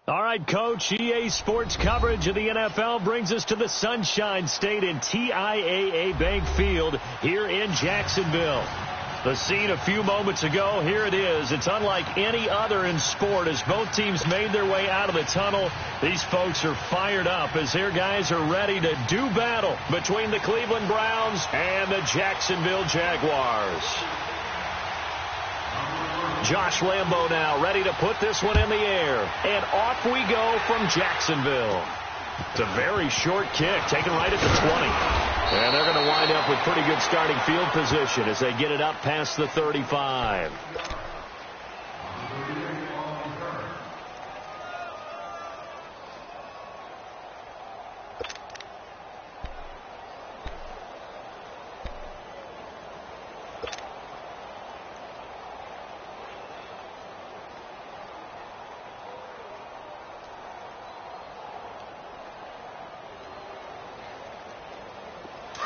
All right, Coach, EA Sports coverage of the NFL brings us to the Sunshine State in TIAA Bank Field here in Jacksonville. The scene a few moments ago, here it is. It's unlike any other in sport as both teams made their way out of the tunnel. These folks are fired up as their guys are ready to do battle between the Cleveland Browns and the Jacksonville Jaguars. Josh Lambo now ready to put this one in the air. And off we go from Jacksonville. It's a very short kick, taken right at the 20. And they're going to wind up with pretty good starting field position as they get it up past the 35.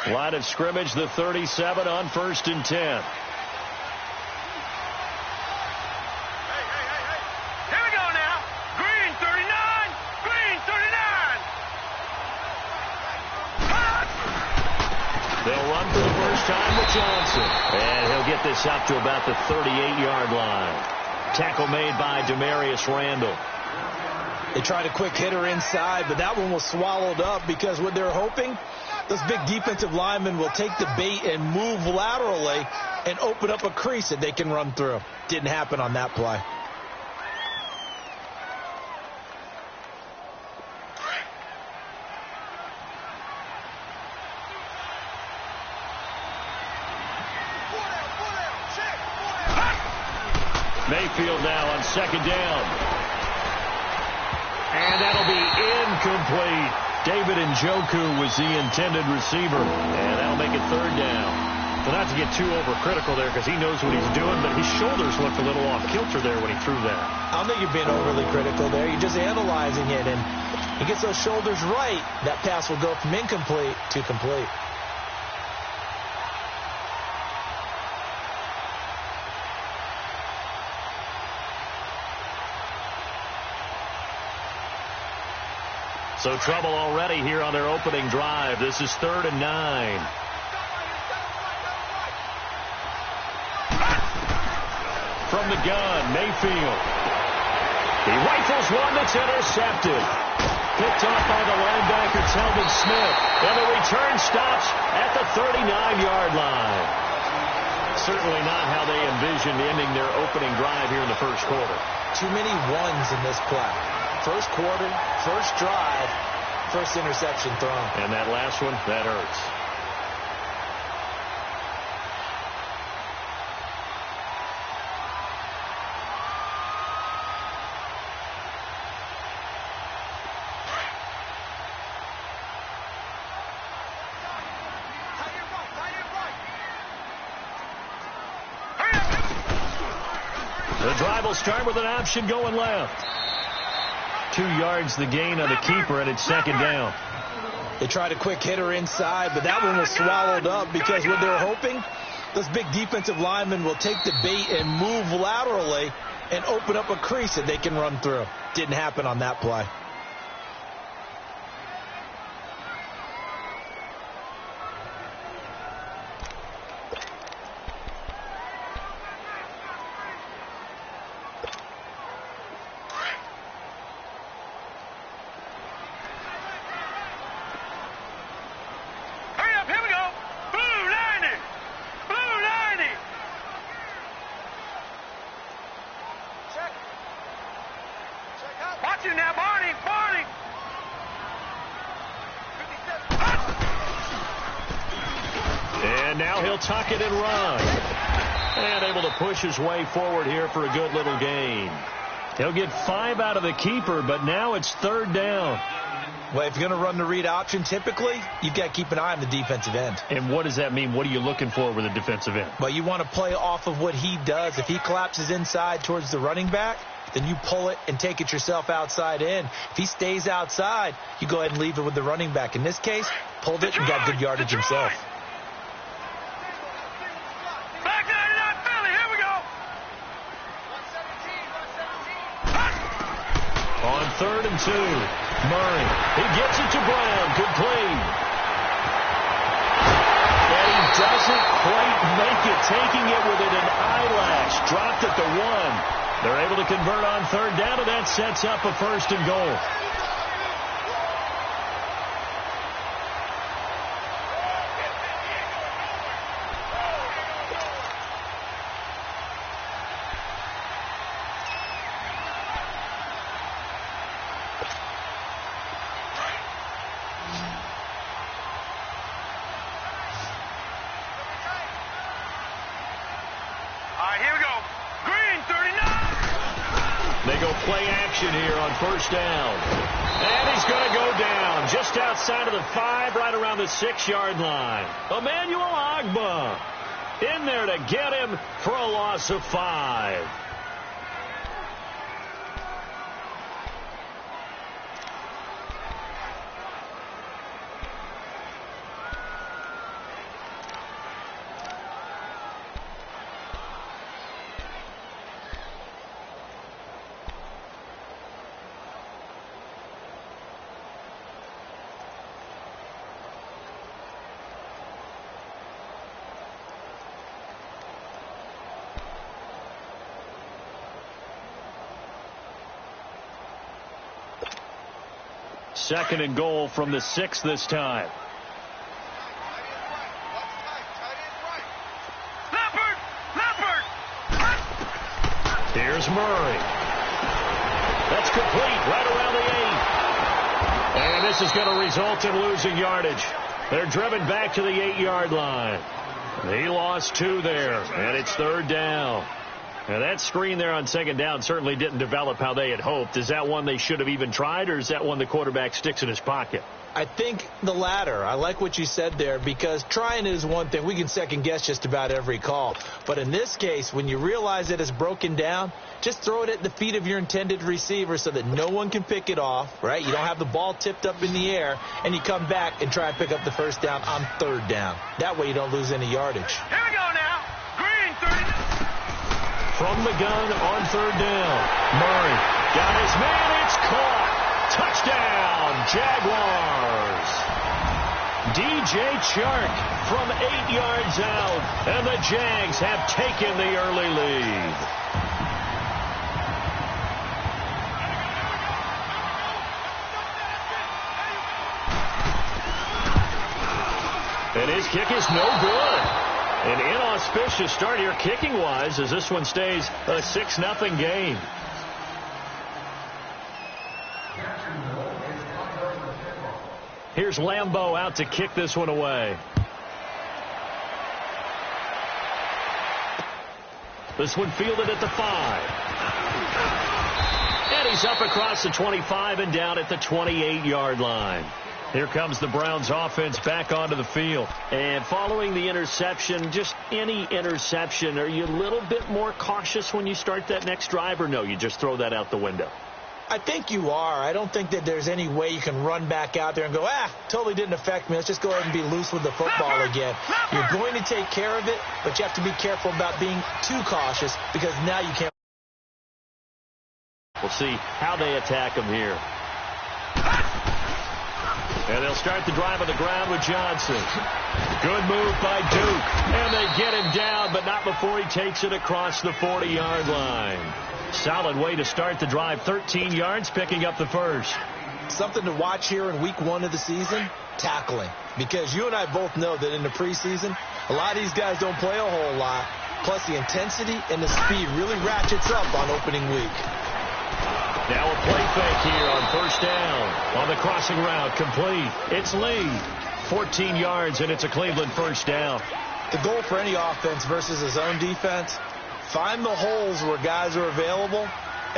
Line of scrimmage, the 37 on 1st and 10. Here we go now. Green 39. Green 39. They'll run for the first time with Johnson. And he'll get this up to about the 38-yard line. Tackle made by Demarius Randall. They tried a quick hitter inside, but that one was swallowed up because what they're hoping, those big defensive linemen will take the bait and move laterally and open up a crease that they can run through. Didn't happen on that play. Mayfield now on 2nd down. And that'll be incomplete. David Njoku was the intended receiver, and that'll make it 3rd down. Well, not to get too overcritical there because he knows what he's doing, but his shoulders looked a little off kilter there when he threw that. I don't think you're being overly critical there. You're just analyzing it, and he gets those shoulders right. That pass will go from incomplete to complete. So trouble already here on their opening drive. This is 3rd and 9. From the gun, Mayfield. He rifles one that's intercepted. Picked off by the linebacker, Telvin Smith. And the return stops at the 39-yard line. Certainly not how they envisioned ending their opening drive here in the first quarter. Too many ones in this play. First quarter, first drive, first interception thrown. And that last one, that hurts. The drive will start with an option going left. 2 yards the gain on the keeper, and it's 2nd down. They tried a quick hitter inside, but that one was swallowed up because what they're hoping, those big defensive linemen will take the bait and move laterally and open up a crease that they can run through. Didn't happen on that play. And now he'll tuck it and run. And able to push his way forward here for a good little gain. He'll get 5 out of the keeper, but now it's 3rd down. Well, if you're going to run the read option, typically, you've got to keep an eye on the defensive end. And what does that mean? What are you looking for with a defensive end? Well, you want to play off of what he does. If he collapses inside towards the running back, then you pull it and take it yourself outside in. If he stays outside, you go ahead and leave it with the running back. In this case, pulled it and got good yardage himself. 3rd and 2. Murray, he gets it to Brown, complete. And he doesn't quite make it, taking it within an eyelash. Dropped at the 1. They're able to convert on 3rd down, and that sets up a 1st and goal. Here on 1st down. And he's going to go down just outside of the 5, right around the 6-yard line. Emmanuel Ogbah in there to get him for a loss of 5. Second and goal from the 6 this time. Here's Murray. That's complete right around the 8. And this is going to result in losing yardage. They're driven back to the 8-yard line. He lost 2 there, and it's 3rd down. Now, that screen there on 2nd down certainly didn't develop how they had hoped. Is that one they should have even tried, or is that one the quarterback sticks in his pocket? I think the latter. I like what you said there, because trying is one thing. We can second-guess just about every call. But in this case, when you realize that it's broken down, just throw it at the feet of your intended receiver so that no one can pick it off, right? You don't have the ball tipped up in the air, and you come back and try and pick up the 1st down on 3rd down. That way you don't lose any yardage. Here we go now. Green 30. From the gun on 3rd down. Murray got his man. It's caught. Touchdown, Jaguars. DJ Chark from 8 yards out. And the Jags have taken the early lead. And his kick is no good. An inauspicious start here kicking-wise as this one stays a 6-0 game. Here's Lambeau out to kick this one away. This one fielded at the 5. And he's up across the 25 and down at the 28-yard line. Here comes the Browns offense back onto the field. And following the interception, just any interception, are you a little bit more cautious when you start that next drive, or no, you just throw that out the window? I think you are. I don't think that there's any way you can run back out there and go, totally didn't affect me. Let's just go ahead and be loose with the football again. You're going to take care of it, but you have to be careful about being too cautious, because now you can't. We'll see how they attack him here. And they'll start the drive on the ground with Johnson. Good move by Duke. And they get him down, but not before he takes it across the 40-yard line. Solid way to start the drive. 13 yards, picking up the 1st. Something to watch here in week 1 of the season, tackling. Because you and I both know that in the preseason, a lot of these guys don't play a whole lot. Plus, the intensity and the speed really ratchets up on opening week. Now a play fake here on 1st down. On the crossing route, complete. It's Lee. 14 yards, and it's a Cleveland 1st down. The goal for any offense versus his own defense, find the holes where guys are available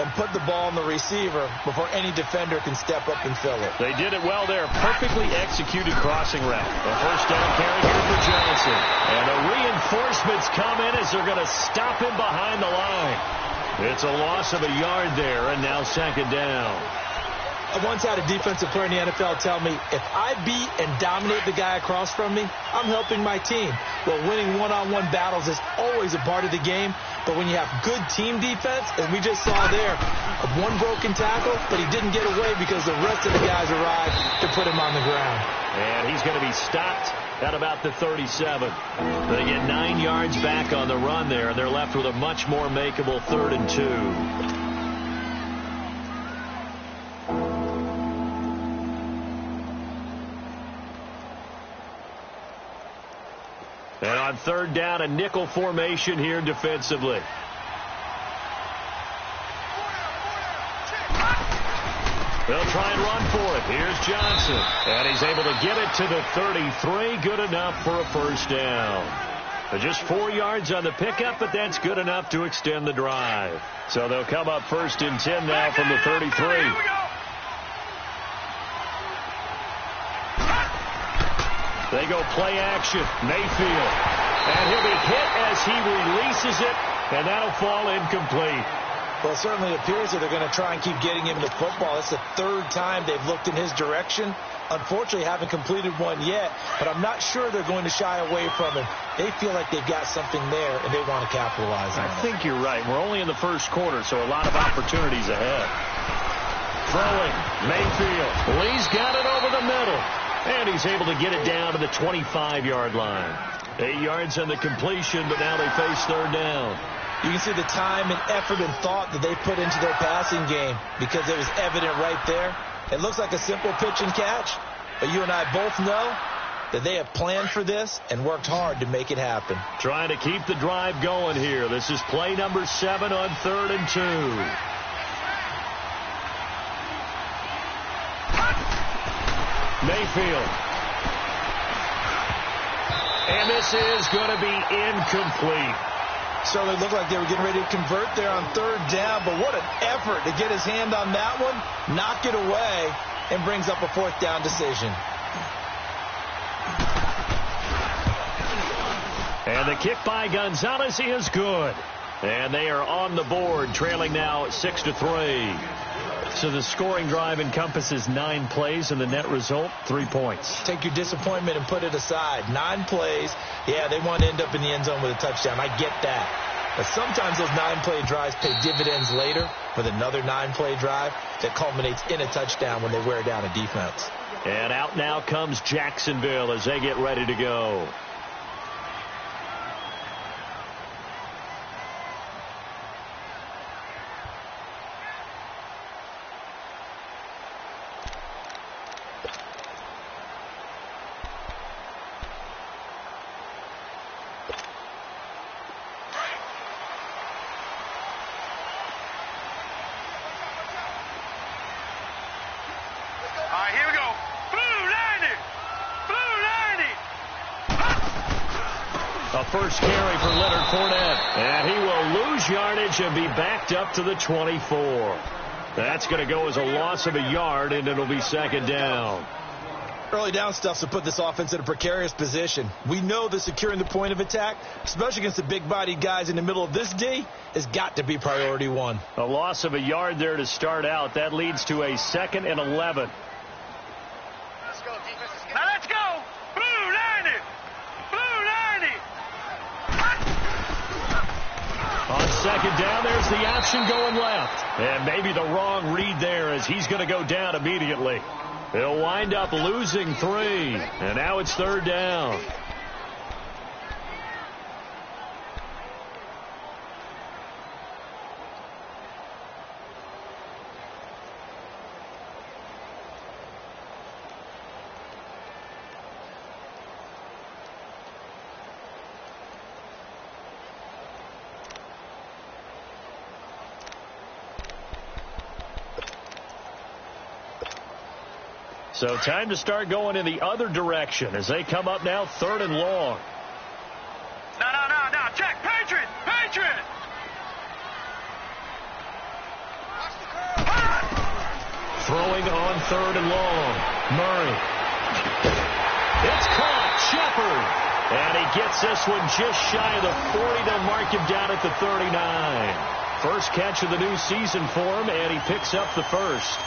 and put the ball on the receiver before any defender can step up and fill it. They did it well there. Perfectly executed crossing route. A 1st down carry here for Johnson. And the reinforcements come in as they're going to stop him behind the line. It's a loss of a yard there, and now 2nd down. I once had a defensive player in the NFL tell me, if I beat and dominate the guy across from me, I'm helping my team. Well, winning one-on-one battles is always a part of the game, But when you have good team defense, as we just saw there, one broken tackle, but he didn't get away because the rest of the guys arrived to put him on the ground. And he's going to be stopped at about the 37. They get 9 yards back on the run there, and they're left with a much more makeable 3rd and 2. And on 3rd down, a nickel formation here defensively. They'll try and run for it. Here's Johnson. And he's able to get it to the 33. Good enough for a 1st down. Just 4 yards on the pickup, but that's good enough to extend the drive. So they'll come up 1st and 10 now from the 33. They go play action. Mayfield. And he'll be hit as he releases it, and that'll fall incomplete. Well, it certainly appears that they're going to try and keep getting him the football. It's the 3rd time they've looked in his direction. Unfortunately, haven't completed one yet, but I'm not sure they're going to shy away from him. They feel like they've got something there, and they want to capitalize on it. I think you're right. We're only in the 1st quarter, so a lot of opportunities ahead. Throwing. Mayfield. Lee's got it over the middle. And he's able to get it down to the 25-yard line. 8 yards on the completion, but now they face 3rd down. You can see the time and effort and thought that they put into their passing game because it was evident right there. It looks like a simple pitch and catch, but you and I both know that they have planned for this and worked hard to make it happen. Trying to keep the drive going here. This is play number 7 on 3rd and 2. Mayfield. And this is going to be incomplete. Certainly looked like they were getting ready to convert there on 3rd down, but what an effort to get his hand on that one, knock it away, and brings up a 4th down decision. And the kick by Gonzalez is good. And they are on the board, trailing now 6-3. So the scoring drive encompasses 9 plays, and the net result, 3 points. Take your disappointment and put it aside. 9 plays. Yeah, they want to end up in the end zone with a touchdown. I get that. But sometimes those 9-play drives pay dividends later with another 9-play drive that culminates in a touchdown when they wear down a defense. And out now comes Jacksonville as they get ready to go. First carry for Leonard Fournette. And he will lose yardage and be backed up to the 24. That's going to go as a loss of a yard, and it'll be 2nd down. Early down stuff to put this offense in a precarious position. We know that securing the point of attack, especially against the big-bodied guys in the middle of this D, has got to be priority 1. A loss of a yard there to start out. That leads to a 2nd and 11. Let's go, defense. Now let's go. Blue 90. Blue 90. On 2nd down, there's the option going left. And maybe the wrong read there as he's going to go down immediately. He'll wind up losing 3. And now it's 3rd down. So time to start going in the other direction as they come up now 3rd and long. No. Check. Patriot. Throwing on 3rd and long. Murray. It's caught. Shepard. And he gets this one just shy of the 40. They'll mark him down at the 39. First catch of the new season for him, and he picks up the first.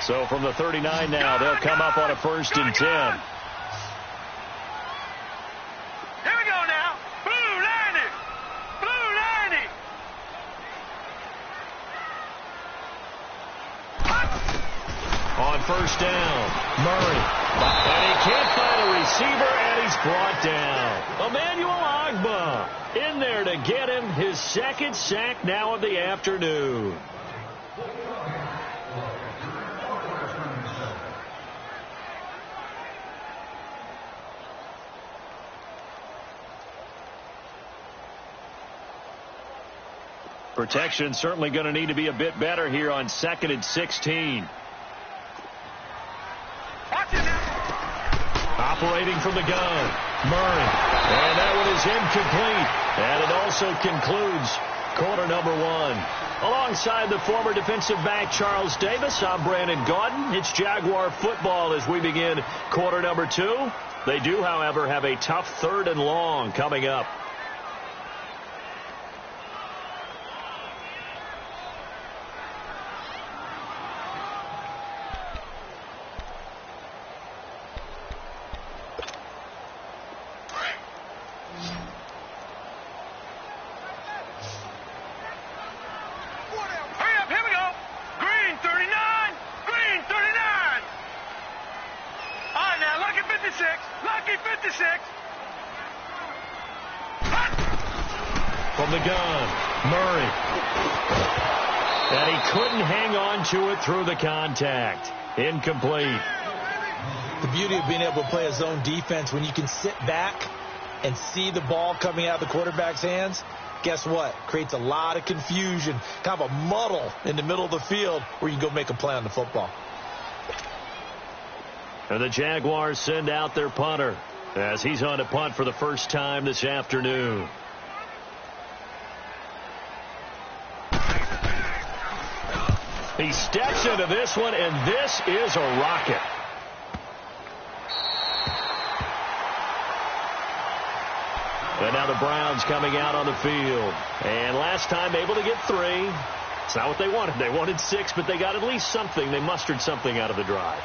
So from the 39 now, they'll come up on a 1st and 10. Here we go now. Blue 90. Blue 90. On 1st down, Murray. And he can't find a receiver, and he's brought down. Emmanuel Ogbah in there to get him his 2nd sack now of the afternoon. Protection certainly going to need to be a bit better here on 2nd and 16. Operating from the gun, Murray. And that one is incomplete. And it also concludes quarter number 1. Alongside the former defensive back Charles Davis, I'm Brandon Gaudin. It's Jaguar football as we begin quarter number 2. They do, however, have a tough 3rd and long coming up. From the gun, Murray. And he couldn't hang on to it through the contact. Incomplete. The beauty of being able to play a zone defense when you can sit back and see the ball coming out of the quarterback's hands, guess what? Creates a lot of confusion, kind of a muddle in the middle of the field where you can go make a play on the football. And the Jaguars send out their punter as he's on to punt for the first time this afternoon. He steps into this one, and this is a rocket. And now the Browns coming out on the field. And last time able to get 3. It's not what they wanted. They wanted 6, but they got at least something. They mustered something out of the drive.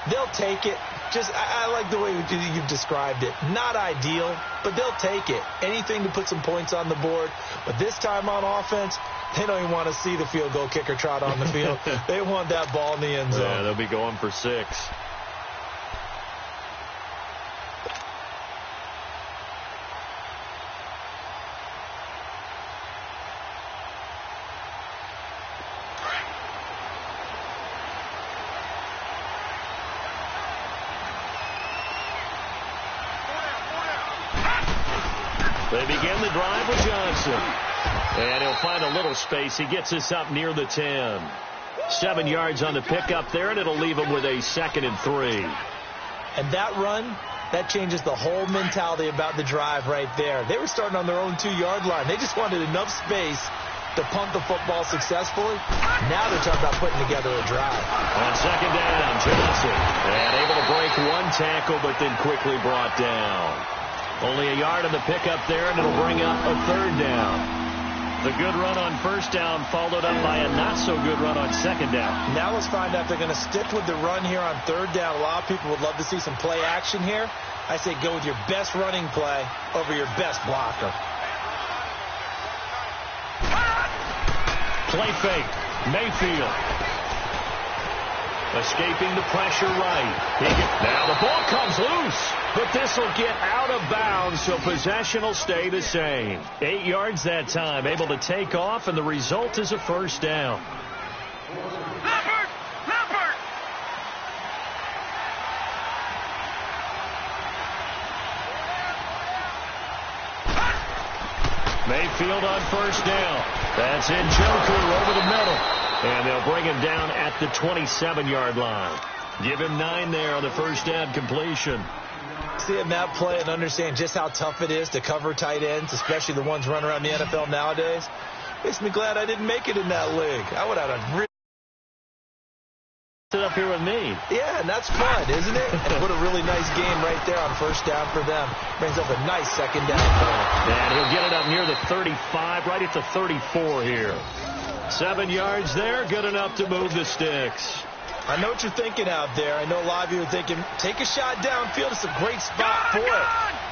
They'll take it. I like the way you've described it. Not ideal, but they'll take it. Anything to put some points on the board. But this time on offense, they don't even want to see the field goal kicker trot on the field. They want that ball in the end zone. Yeah, they'll be going for 6. They begin the drive with Johnson. And he'll find a little space. He gets us up near the 10. 7 yards on the pickup there, and it'll leave him with a 2nd and 3. And that run, that changes the whole mentality about the drive right there. They were starting on their own 2-yard line. They just wanted enough space to punt the football successfully. Now they're talking about putting together a drive. On 2nd down, Johnson. And able to break 1 tackle, but then quickly brought down. Only a yard on the pickup there, and it'll bring up a 3rd down. The good run on 1st down followed up by a not-so-good run on 2nd down. Now let's find out if they're going to stick with the run here on 3rd down. A lot of people would love to see some play action here. I say go with your best running play over your best blocker. Play fake. Mayfield. Escaping the pressure right. Now the ball comes loose. But this will get out of bounds, so possession will stay the same. 8 yards that time, able to take off, and the result is a 1st down. Leopard! Leopard! Mayfield on 1st down. That's Njoku over the middle. And they'll bring him down at the 27-yard line. Give him 9 there on the 1st down completion. Seeing that play and understand just how tough it is to cover tight ends, especially the ones running around the NFL nowadays, makes me glad I didn't make it in that league. I would have had a really sit up here with me. Yeah, and that's fun, isn't it? And what a really nice game right there on 1st down for them. Brings up a nice 2nd down for them. And he'll get it up near the 35, right at the 34 here. 7 yards there, good enough to move the sticks. I know what you're thinking out there. I know a lot of you are thinking, take a shot downfield. It's a great spot for it.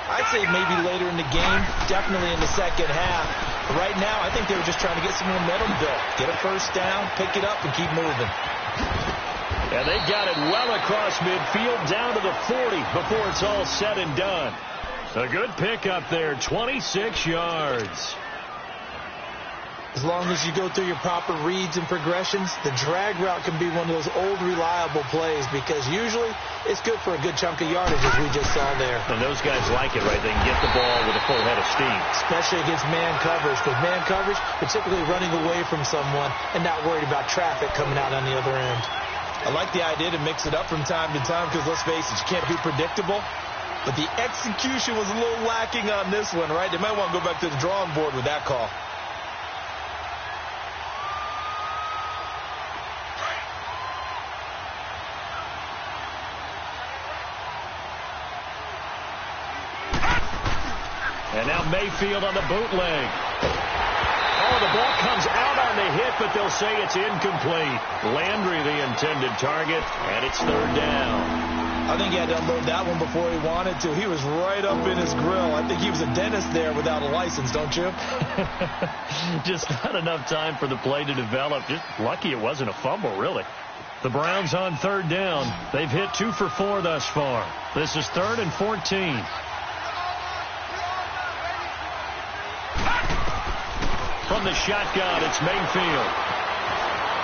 I'd say maybe later in the game, definitely in the second half. But right now, I think they were just trying to get some momentum built. Get a first down, pick it up, and keep moving. And they got it well across midfield down to the 40 before it's all said and done. A good pickup there, 26 yards. As long as you go through your proper reads and progressions, the drag route can be one of those old reliable plays because usually it's good for a good chunk of yardage as we just saw there. And those guys like it, right? They can get the ball with a full head of steam. Especially against man coverage. With man coverage, you're typically running away from someone and not worried about traffic coming out on the other end. I like the idea to mix it up from time to time because, let's face it, you can't be predictable. But the execution was a little lacking on this one, right? They might want to go back to the drawing board with that call. And now Mayfield on the bootleg. Oh, the ball comes out on the hit, but they'll say it's incomplete. Landry the intended target, and it's third down. I think he had to unload that one before he wanted to. He was right up in his grill. I think he was a dentist there without a license, don't you? Just not enough time for the play to develop. Just lucky it wasn't a fumble, really. The Browns on third down. They've hit 2 for 4 thus far. This is 3rd and 14. From the shotgun, it's Mayfield.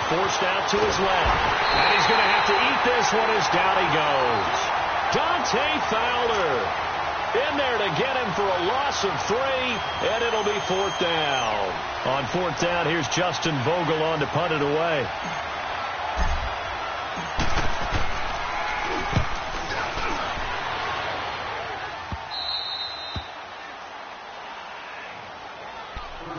Forced out to his left. And he's going to have to eat this one as down he goes. Dante Fowler in there to get him for a loss of 3, and it'll be 4th down. On 4th down, here's Justin Vogel on to punt it away.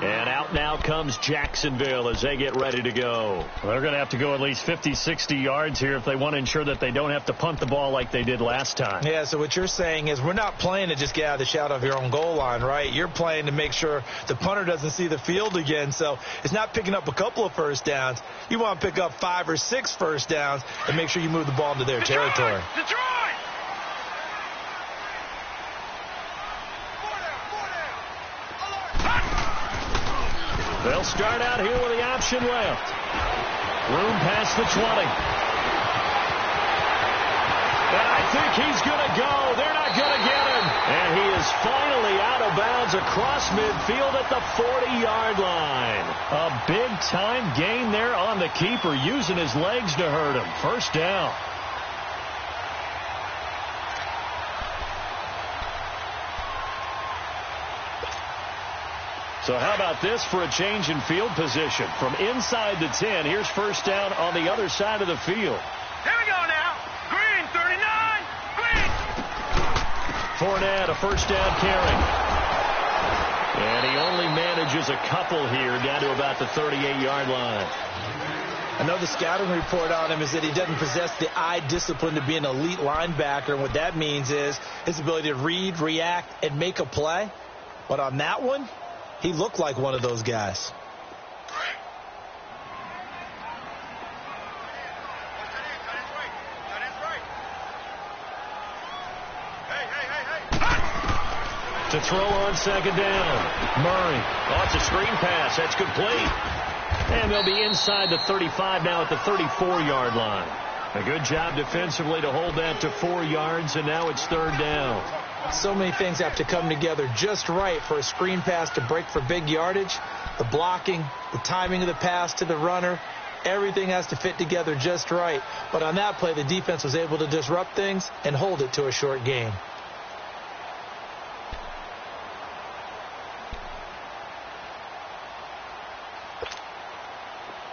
And out now comes Jacksonville as they get ready to go. They're going to have to go at least 50, 60 yards here if they want to ensure that they don't have to punt the ball like they did last time. Yeah, so what you're saying is we're not playing to just get out of the shadow of your own goal line, right? You're playing to make sure the punter doesn't see the field again. So it's not picking up a couple of first downs. You want to pick up 5 or 6 first downs and make sure you move the ball into their territory. Detroit! They'll start out here with the option left. Room past the 20. And I think he's going to go. They're not going to get him. And he is finally out of bounds across midfield at the 40-yard line. A big-time gain there on the keeper, using his legs to hurt him. First down. So how about this for a change in field position? From inside the 10, here's first down on the other side of the field. Here we go now. Green, 39. Green. Fournette, a first down carry. And he only manages a couple here down to about the 38-yard line. I know the scouting report on him is that he doesn't possess the eye discipline to be an elite linebacker. And what that means is his ability to read, react, and make a play. But on that one, he looked like one of those guys. To throw on second down. Murray. Oh, it's a screen pass. That's complete. And they'll be inside the 35 now at the 34-yard line. A good job defensively to hold that to 4 yards, and now it's third down. So many things have to come together just right for a screen pass to break for big yardage. The blocking, the timing of the pass to the runner, everything has to fit together just right. But on that play, the defense was able to disrupt things and hold it to a short gain.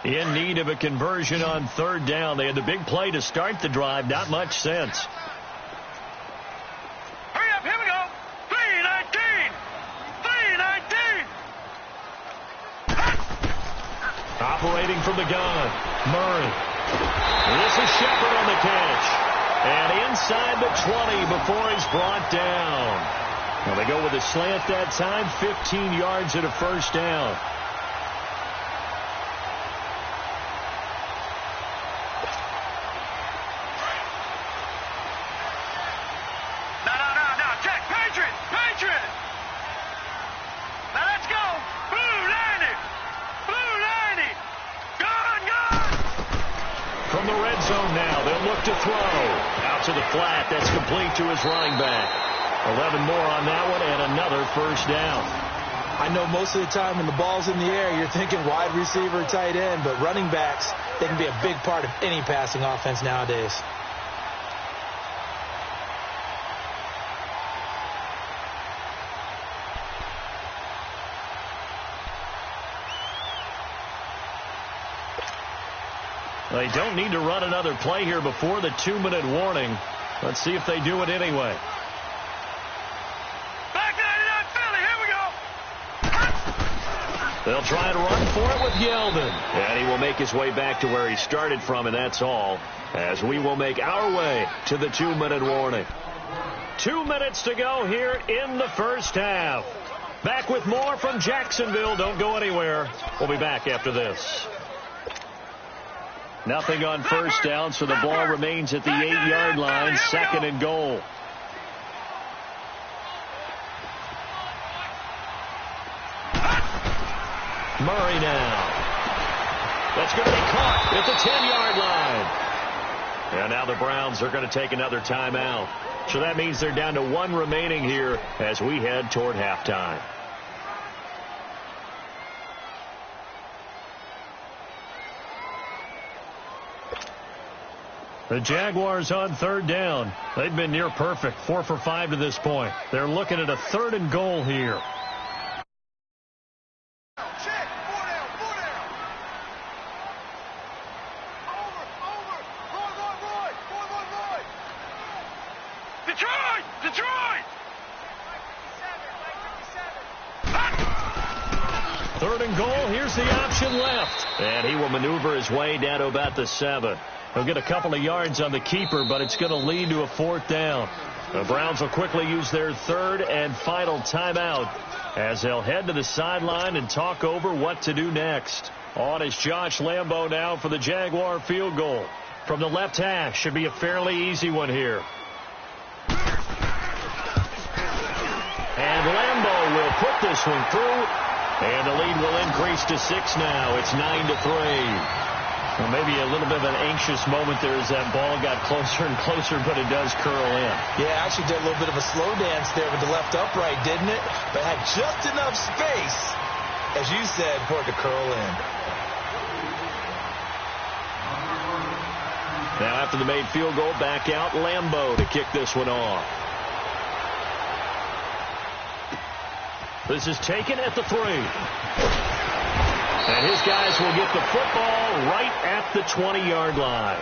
In need of a conversion on third down. They had the big play to start the drive. Not much sense. Hurry up, here we go. 319. 319. Operating from the gun. Murray. This is Shepard on the catch. And inside the 20 before he's brought down. Well, they go with a slant that time. 15 yards and a first down. From the red zone now, they'll look to throw. Out to the flat. That's complete to his running back. 11 more on that one and another first down. I know most of the time when the ball's in the air, you're thinking wide receiver, tight end, but running backs, they can be a big part of any passing offense nowadays. They don't need to run another play here before the 2-minute warning. Let's see if they do it anyway. Back 99 Philly, here we go. They'll try and run for it with Yeldon. And he will make his way back to where he started from, and that's all, as we will make our way to the 2-minute warning. 2 minutes to go here in the first half. Back with more from Jacksonville. Don't go anywhere. We'll be back after this. Nothing on first down, so the ball remains at the 8-yard line, 2nd and goal. Murray now. That's going to be caught at the 10-yard line. And now the Browns are going to take another timeout. So that means they're down to 1 remaining here as we head toward halftime. The Jaguars on 3rd down. They've been near perfect, 4 for 5 to this point. They're looking at a 3rd and goal here. Check, 4 down, 4 down. Over. Roy. Detroit. 3rd and goal. Here's the option left. And he will maneuver his way down to about the 7. He'll get a couple of yards on the keeper, but it's going to lead to a 4th down. The Browns will quickly use their 3rd and final timeout as they'll head to the sideline and talk over what to do next. On is Josh Lambo now for the Jaguar field goal. From the left hash, should be a fairly easy one here. And Lambo will put this one through, and the lead will increase to 6 now. It's 9-3. Well, maybe a little bit of an anxious moment there as that ball got closer and closer, but it does curl in. Yeah, actually did a little bit of a slow dance there with the left upright, didn't it? But had just enough space, as you said, for it to curl in. Now after the made field goal, back out Lambo to kick this one off. This is taken at the 3. And his guys will get the football right at the 20-yard line.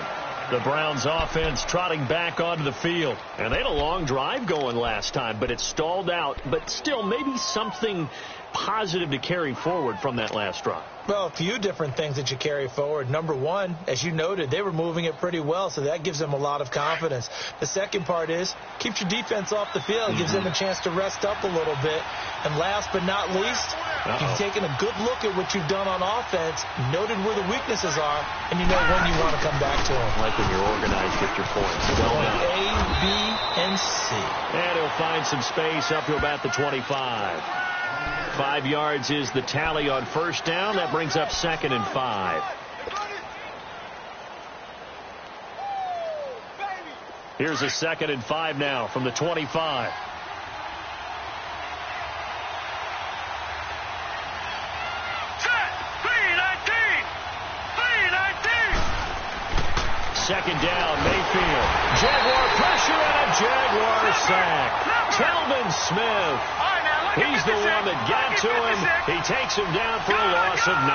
The Browns offense trotting back onto the field. And they had a long drive going last time, but it stalled out. But still, maybe something positive to carry forward from that last drive. Well, a few different things that you carry forward. Number one, as you noted, they were moving it pretty well, so that gives them a lot of confidence. The second part is, keeps your defense off the field, gives them a chance to rest up a little bit. And last but not least, you've taken a good look at what you've done on offense, noted where the weaknesses are, and you know when you want to come back to them. Like when you're organized with your points. Point A, B, and C. And he'll find some space up to about the 25. 5 yards is the tally on first down. That brings up 2nd and 5. Here's a 2nd and 5 now from the 25. Second down, Mayfield. Jaguar pressure and a Jaguar sack. Telvin Smith. He's the one that got to him. He takes him down for a loss of 9.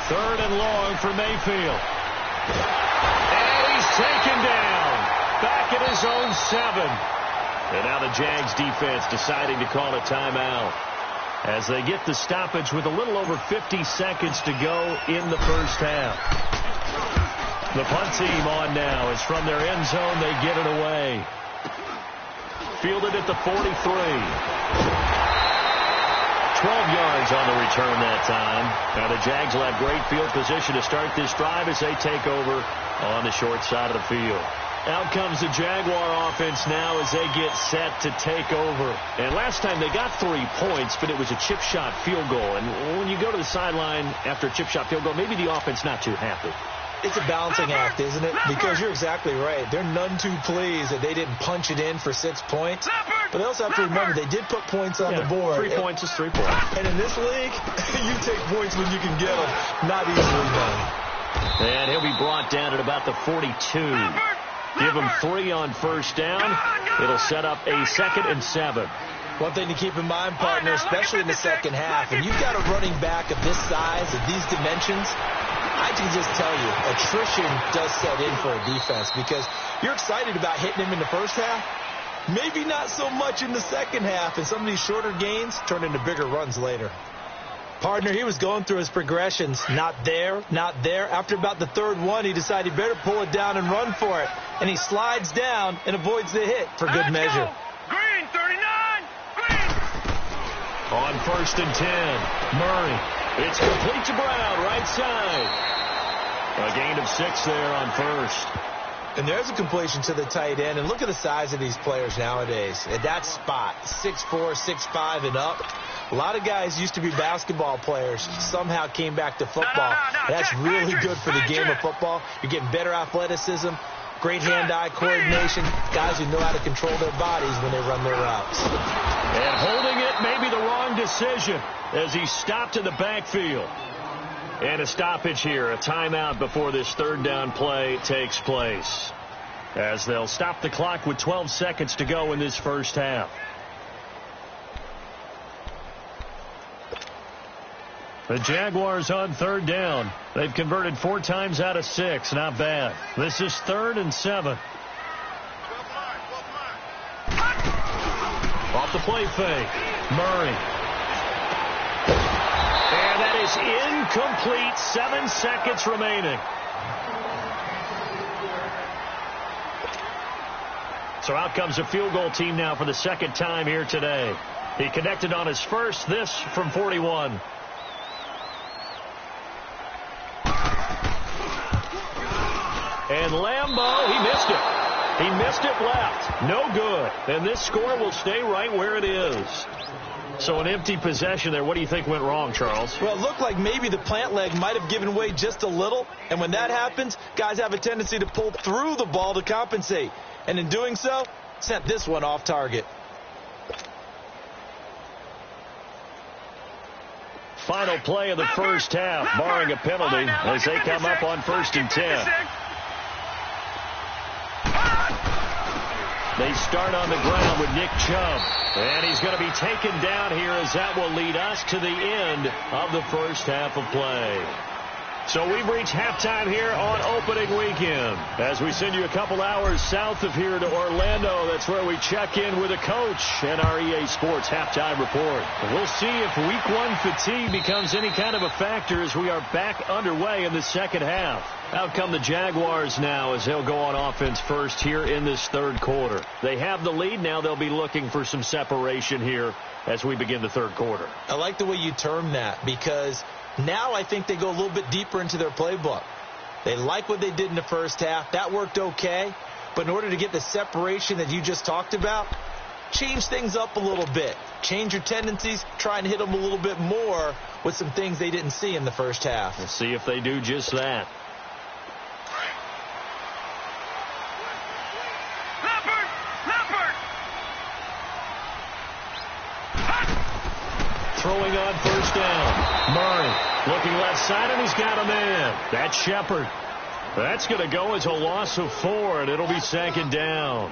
Third and long for Mayfield. And he's taken down. Back at his own 7. And now the Jags defense deciding to call a timeout as they get the stoppage with a little over 50 seconds to go in the first half. The punt team on now. It's from their end zone. They get it away. Fielded at the 43. 12 yards on the return that time. Now the Jags will have great field position to start this drive as they take over on the short side of the field. Out comes the Jaguar offense now as they get set to take over. And last time they got 3 points, but it was a chip shot field goal. And when you go to the sideline after a chip shot field goal, maybe the offense not too happy. It's a balancing act, isn't it? Because you're exactly right. They're none too pleased that they didn't punch it in for 6 points. But they also have to remember they did put points on the board. 3 points is 3 points. And in this league, you take points when you can get them. Not easily done. And he'll be brought down at about the 42. Give him 3 on first down. It'll set up a 2nd and 7. One thing to keep in mind, partner, especially in the second half, and you've got a running back of this size, of these dimensions, I can just tell you, attrition does set in for a defense because you're excited about hitting him in the first half. Maybe not so much in the second half, and some of these shorter gains turn into bigger runs later. Partner, he was going through his progressions. Not there, not there. After about the 3rd one, he decided he better pull it down and run for it. And he slides down and avoids the hit for good measure. Green, 39, green. On 1st and 10, Murray. It's complete to Brown, right side. A gain of 6 there on 1st. And there's a completion to the tight end. And look at the size of these players nowadays. At that spot, 6'4", 6'5", and up. A lot of guys used to be basketball players, somehow came back to football. No. That's really good for the game of football. You're getting better athleticism, great hand-eye coordination, guys who know how to control their bodies when they run their routes. And holding it may be the wrong decision as he stopped in the backfield. And a stoppage here, a timeout before this 3rd down play takes place. As they'll stop the clock with 12 seconds to go in this first half. The Jaguars on 3rd down. They've converted 4 times out of 6. Not bad. This is 3rd and 7. Off the play fake. Murray. And that is incomplete. 7 seconds remaining. So out comes a field goal team now for the 2nd time here today. He connected on his first, this from 41. And Lambeau, he missed it. He missed it left. No good. And this score will stay right where it is. So an empty possession there. What do you think went wrong, Charles? Well, it looked like maybe the plant leg might have given way just a little. And when that happens, guys have a tendency to pull through the ball to compensate. And in doing so, sent this one off target. Final play of the first half, barring a penalty, as they come up on 1st and 10. They start on the ground with Nick Chubb. And he's going to be taken down here as that will lead us to the end of the first half of play. So we've reached halftime here on opening weekend. As we send you a couple hours south of here to Orlando, that's where we check in with a coach and our EA Sports halftime report. We'll see if week 1 fatigue becomes any kind of a factor as we are back underway in the second half. Out come the Jaguars now as they'll go on offense first here in this 3rd quarter. They have the lead. Now they'll be looking for some separation here as we begin the 3rd quarter. I like the way you term that because now I think they go a little bit deeper into their playbook. They like what they did in the first half. That worked okay. But in order to get the separation that you just talked about, change things up a little bit. Change your tendencies. Try and hit them a little bit more with some things they didn't see in the first half. We'll see if they do just that. Throwing on 1st down. Murray looking left side, and he's got a man. That's Shepard. That's going to go as a loss of 4, and it'll be 2nd down.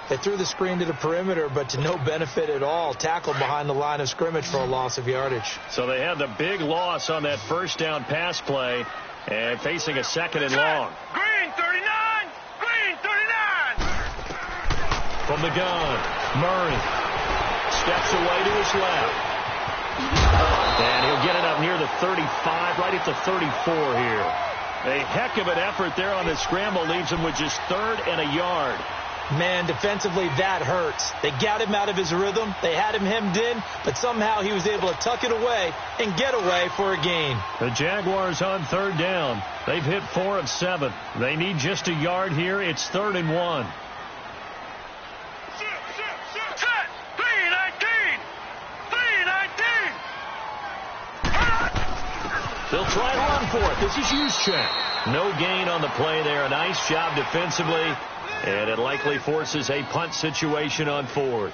They threw the screen to the perimeter, but to no benefit at all. Tackled behind the line of scrimmage for a loss of yardage. So they had the big loss on that 1st down pass play, and facing a 2nd and long. Green, 39, green, 39. From the gun, Murray steps away to his left. And he'll get it up near the 35, right at the 34 here. A heck of an effort there on the scramble leaves him with just 3rd and a yard. Man, defensively, that hurts. They got him out of his rhythm. They had him hemmed in, but somehow he was able to tuck it away and get away for a gain. The Jaguars on third down. They've hit 4 of 7. They need just a yard here. It's 3rd and 1. Set. 319. 319. They'll try to run for it. This is Juszczyk. No gain on the play there. A nice job defensively. And it likely forces a punt situation on 4th.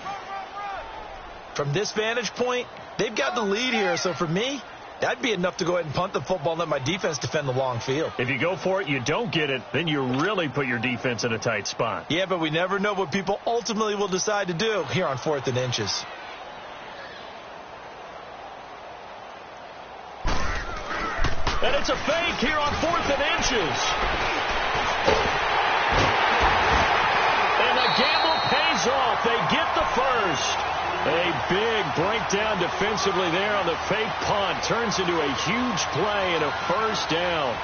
From this vantage point, they've got the lead here. So for me, that'd be enough to go ahead and punt the football and let my defense defend the long field. If you go for it, you don't get it, then you really put your defense in a tight spot. Yeah, but we never know what people ultimately will decide to do here on 4th and inches. And it's a fake here on 4th and inches. Gamble pays off. They get the first. A big breakdown defensively there on the fake punt. Turns into a huge play and a first down.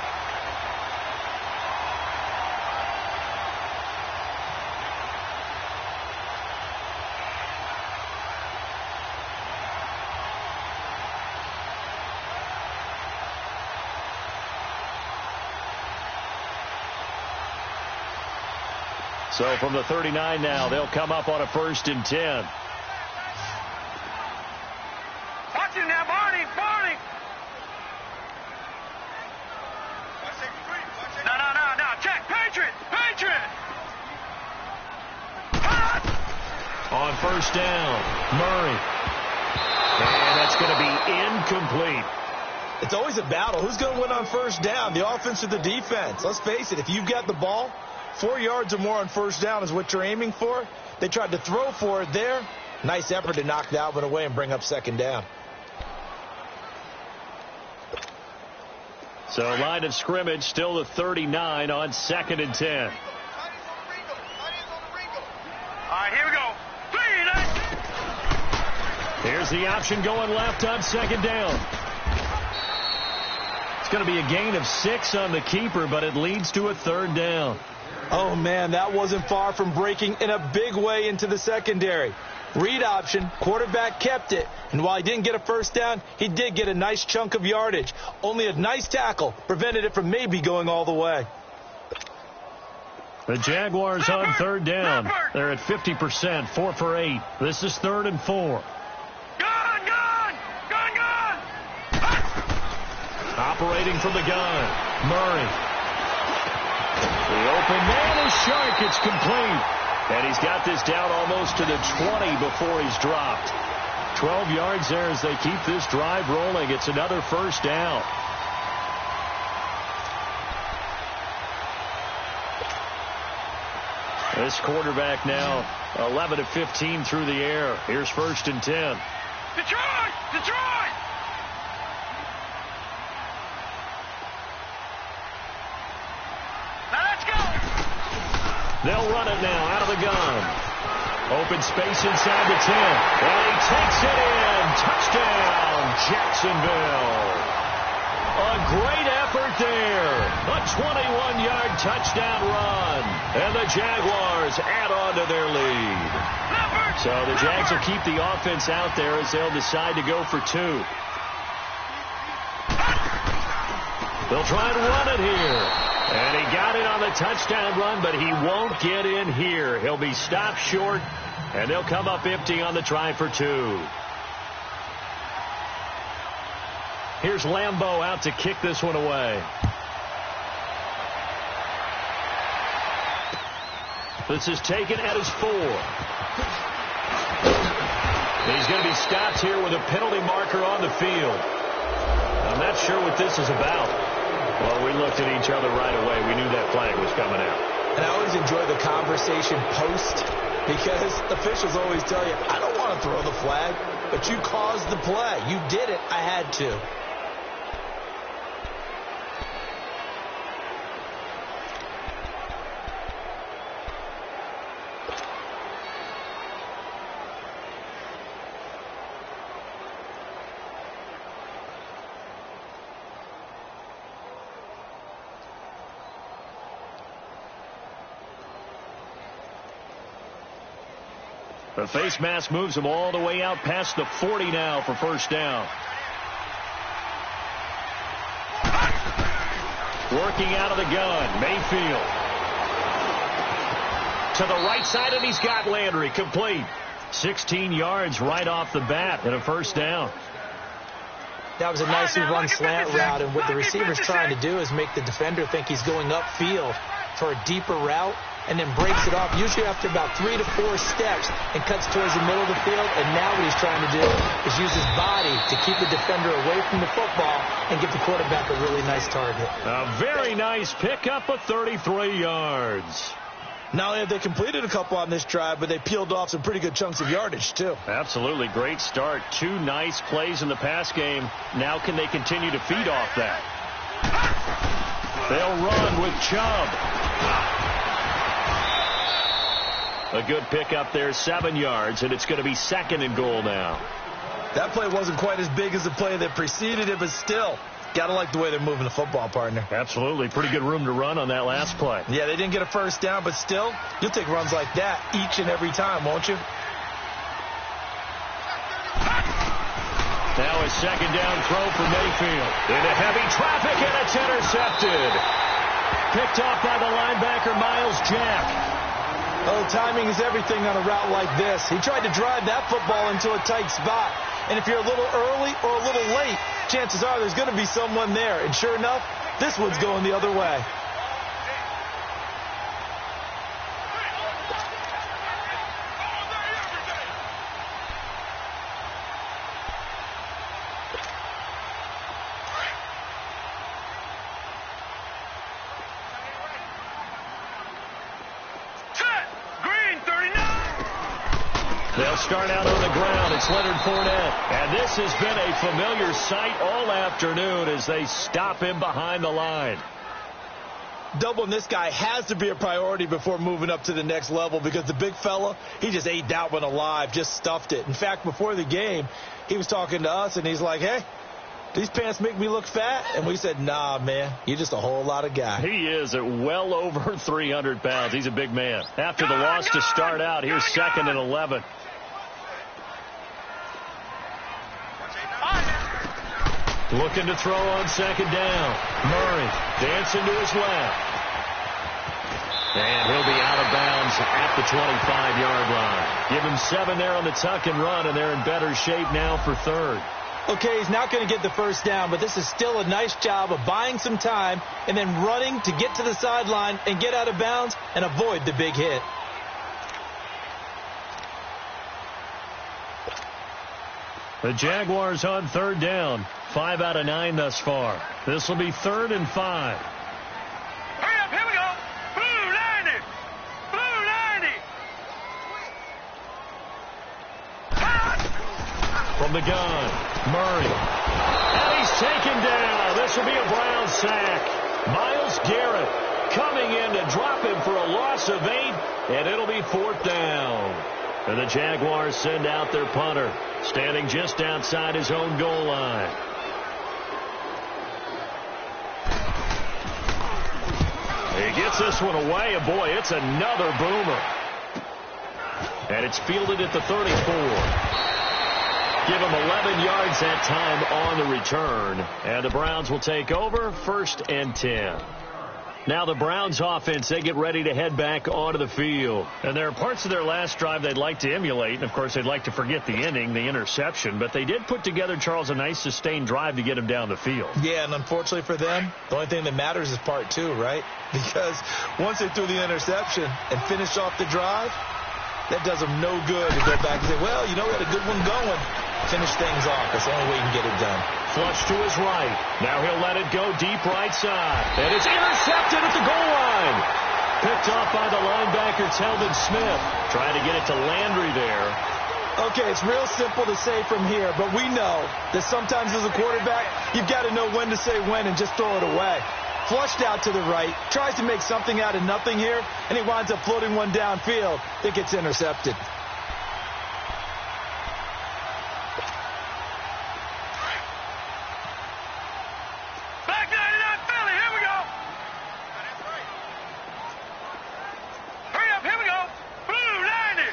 So from the 39 now, they'll come up on a 1st and 10. Watch him now, Barney. No. Check. Patriot. On 1st down, Murray. And that's going to be incomplete. It's always a battle. Who's going to win on 1st down, the offense or the defense? Let's face it, if you've got the ball, 4 yards or more on 1st down is what you're aiming for. They tried to throw for it there. Nice effort to knock that one away and bring up 2nd down. So line of scrimmage still the 39 on 2nd and 10. All right, here we go. 319. Here's the option going left on 2nd down. It's going to be a gain of 6 on the keeper, but it leads to a 3rd down. Oh, man, that wasn't far from breaking in a big way into the secondary. Read option, quarterback kept it, and while he didn't get a 1st down, he did get a nice chunk of yardage. Only a nice tackle prevented it from maybe going all the way. The Jaguars on 3rd down. They're at 50%, 4 for 8. This is 3rd and 4. Gun! Operating from the gun, Murray. The open man is Shark. It's complete. And he's got this down almost to the 20 before he's dropped. 12 yards there as they keep this drive rolling. It's another 1st down. This quarterback now 11 of 15 through the air. Here's 1st and 10. Detroit! They'll run it now out of the gun. Open space inside the 10. And he takes it in. Touchdown, Jacksonville. A great effort there. A 21-yard touchdown run. And the Jaguars add on to their lead. So the Jags will keep the offense out there as they'll decide to go for 2. They'll try and run it here. And he got it on the touchdown run, but he won't get in here. He'll be stopped short, and they'll come up empty on the try for 2. Here's Lambeau out to kick this one away. This is taken at his 4. He's going to be stopped here with a penalty marker on the field. I'm not sure what this is about. Well, we looked at each other right away. We knew that flag was coming out. And I always enjoy the conversation post because officials always tell you, I don't want to throw the flag, but you caused the play. You did it. I had to. The face mask moves him all the way out past the 40 now for first down. Working out of the gun, Mayfield. To the right side, and he's got Landry complete. 16 yards right off the bat and a first down. That was a nicely run slant route, and what the receiver's trying to do is make the defender think he's going upfield for a deeper route, and then breaks it off, usually after about 3 to 4 steps, and cuts towards the middle of the field. And now what he's trying to do is use his body to keep the defender away from the football and give the quarterback a really nice target. A very nice pickup of 33 yards. Not only have they completed a couple on this drive, but they peeled off some pretty good chunks of yardage, too. Absolutely great start. 2 nice plays in the pass game. Now can they continue to feed off that? They'll run with Chubb. A good pickup there, 7 yards, and it's going to be 2nd and goal now. That play wasn't quite as big as the play that preceded it, but still, got to like the way they're moving the football, partner. Absolutely. Pretty good room to run on that last play. Yeah, they didn't get a first down, but still, you'll take runs like that each and every time, won't you? Now a 2nd down throw for Mayfield. Into heavy traffic, and it's intercepted. Picked off by the linebacker, Miles Jack. Oh, timing is everything on a route like this. He tried to drive that football into a tight spot. And if you're a little early or a little late, chances are there's going to be someone there. And sure enough, this one's going the other way. They'll start out on the ground. It's Leonard Fournette. And this has been a familiar sight all afternoon as they stop him behind the line. Doubling this guy has to be a priority before moving up to the next level, because the big fella, he just ate that one alive, just stuffed it. In fact, before the game, he was talking to us, and he's like, hey, these pants make me look fat? And we said, nah, man, you're just a whole lot of guy. He is at well over 300 pounds. He's a big man. After the loss to start out, here's 2nd and 11. Looking to throw on 2nd down. Murray dancing to his left. And he'll be out of bounds at the 25-yard line. Give him 7 there on the tuck and run, and they're in better shape now for 3rd. Okay, he's not going to get the first down, but this is still a nice job of buying some time and then running to get to the sideline and get out of bounds and avoid the big hit. The Jaguars on 3rd down. 5 out of 9 thus far. This will be 3rd and 5. Hurry up, here we go. Blue 90. Blue 90. From the gun, Murray. And he's taken down. This will be a Brown sack. Myles Garrett coming in to drop him for a loss of 8, and it'll be 4th down. And the Jaguars send out their punter, standing just outside his own goal line. He gets this one away, and boy, it's another boomer. And it's fielded at the 34. Give him 11 yards that time on the return. And the Browns will take over, 1st and 10. Now the Browns offense, they get ready to head back onto the field. And there are parts of their last drive they'd like to emulate. And, of course, they'd like to forget the inning, the interception. But they did put together, Charles, a nice sustained drive to get him down the field. Yeah, and unfortunately for them, the only thing that matters is part 2, right? Because once they threw the interception and finished off the drive, that does them no good to go back and say, well, you know, we had a good one going. Finish things off. That's the only way you can get it done. Flush to his right. Now he'll let it go deep right side. And it's intercepted at the goal line. Picked off by the linebacker, Telvin Smith. Trying to get it to Landry there. Okay, it's real simple to say from here, but we know that sometimes as a quarterback, you've got to know when to say when and just throw it away. Flushed out to the right, tries to make something out of nothing here, and he winds up floating one downfield that gets intercepted. Black 99 Philly, here we go. Hurry up, here we go. Blue 90.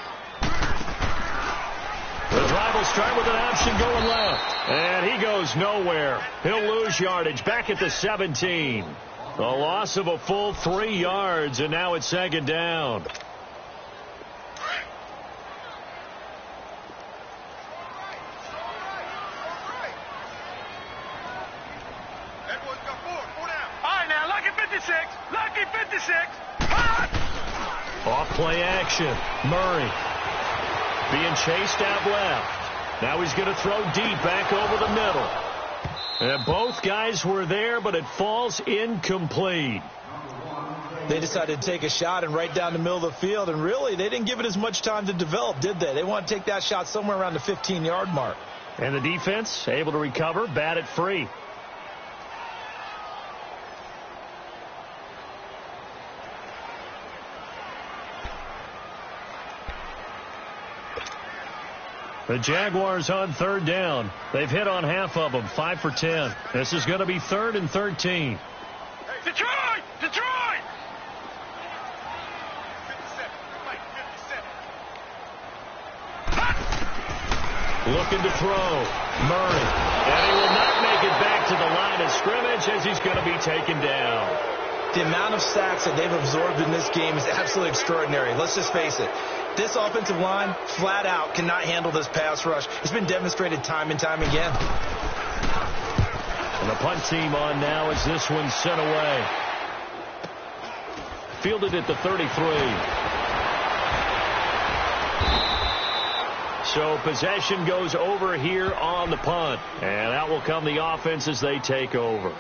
He goes nowhere. He'll lose yardage back at the 17. A loss of a full 3 yards, and now it's second down. Off play action. Murray being chased out left. Now he's going to throw deep back over the middle. And both guys were there, but it falls incomplete. They decided to take a shot and right down the middle of the field, and really they didn't give it as much time to develop, did they? They want to take that shot somewhere around the 15-yard mark. And the defense able to recover, bat it free. The Jaguars on third down. They've hit on half of them, 5 for 10. This is going to be 3rd and 13. Detroit! Detroit! 57. Looking to throw. Murray. And he will not make it back to the line of scrimmage as he's going to be taken down. The amount of sacks that they've absorbed in this game is absolutely extraordinary. Let's just face it. This offensive line, flat out, cannot handle this pass rush. It's been demonstrated time and time again. And the punt team on now as this one's sent away. Fielded at the 33. So possession goes over here on the punt. And out will come the offense as they take over.